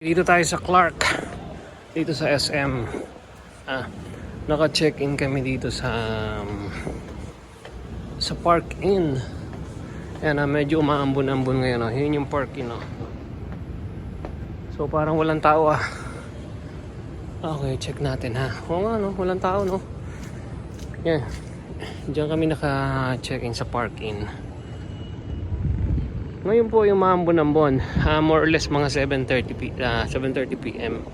Dito tayo sa Clark, dito sa SM. Naka-check-in kami dito sa park-in. Ayan, medyo umaambon-ambon ngayon. Yun yung park-in. So parang walang tao. Okay, check natin ha. Oo nga, no? Walang tao, no? Yan. Diyan kami naka-check-in sa park-in. Ngayon po yung maambon-ambon, more or less mga 7:30 PM.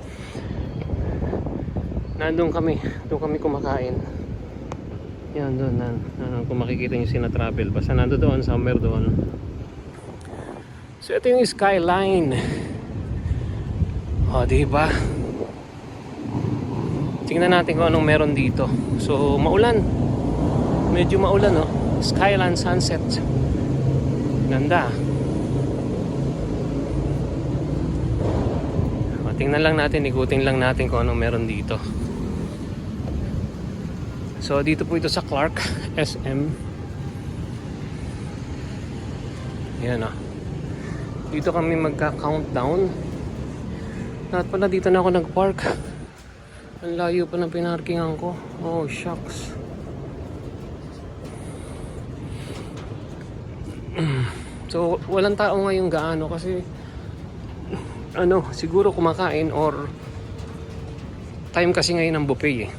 Doon kami kumakain. Yan doon, kung makikita niyo sina-travel, basta doon, somewhere doon. So ito yung skyline. Di ba? Tingnan natin kung anong meron dito. So maulan. Medyo maulan, no? Skyline sunset. Ganda. Tingnan lang natin, ikutin lang natin kung anong meron dito. So dito po ito sa Clark SM. Ayan. Dito kami magka-countdown. Lahat pala dito na ako nag-park. Ang layo pa ng pinarkingan ko. Oh shucks. So walang tao ngayon gaano kasi siguro kumakain or time kasi ngayon ng buffet .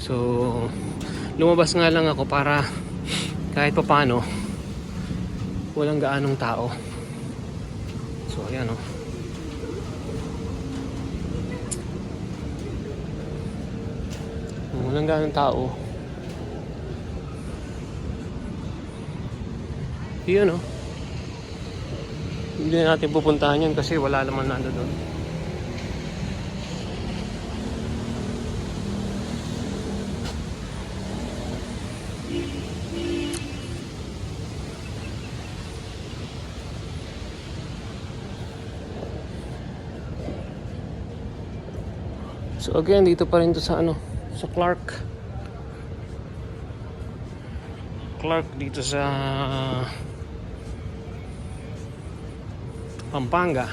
So lumabas nga lang ako para kahit papaano walang gaanong tao. So ayan . Walang gaanong tao. Yun . Hindi natin pupuntahan yan kasi wala naman nando doon. So again, dito pa rin to sa sa Clark dito sa Pampanga.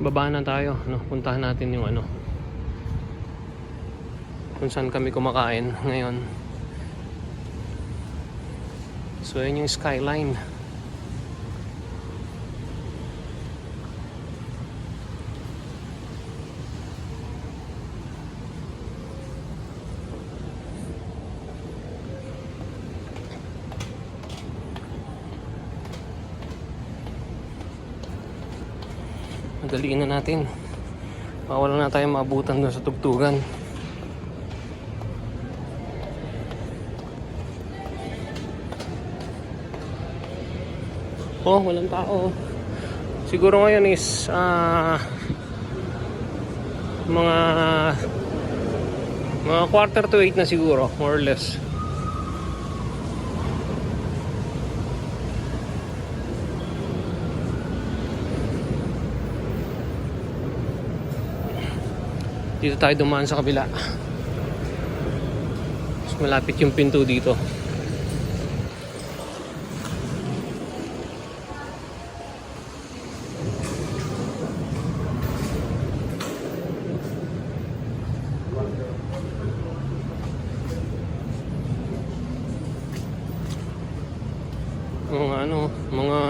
Baba na tayo, puntahan natin yung kung saan kami kumakain ngayon. So yun yung skyline. Madaliin na natin. Wala na tayong maabutan doon sa tugtugan. Walang tao. Siguro ngayon is mga 7:45 na siguro, more or less. Dito tayo dumaan sa kabila. Mas malapit yung pinto dito. Mga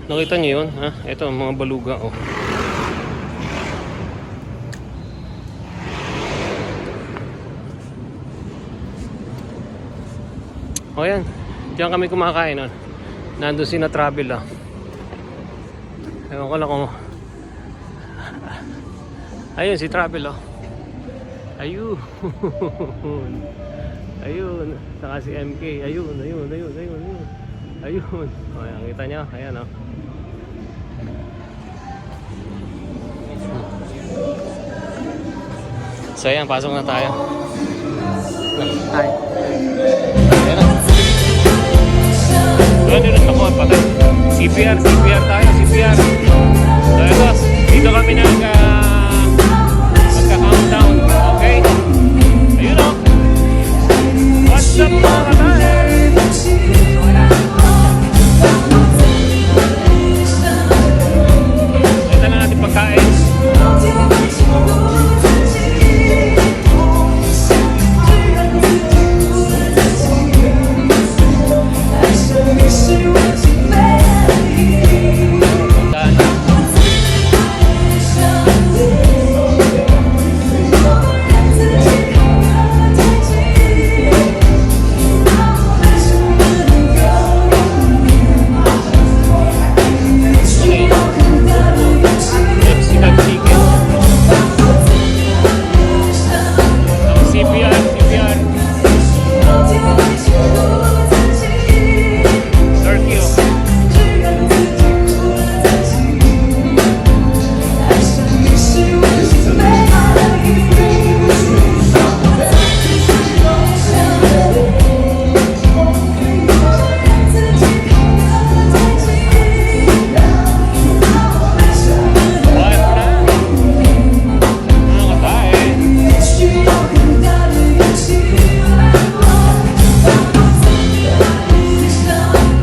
nakita niyo yun, ha? Ito, mga baluga, yan. Diyan kami kumakain, nandun si na-travel, Ewan ko lang kung ayun, si travel, Ayun. Ayun. Saka si MK. Ayun. Ayun. Ayan, kita niya. Ayan, So ayan, pasok na tayo. Hi. Ayan na. Doon ako, patay. CPR tayo, CPR.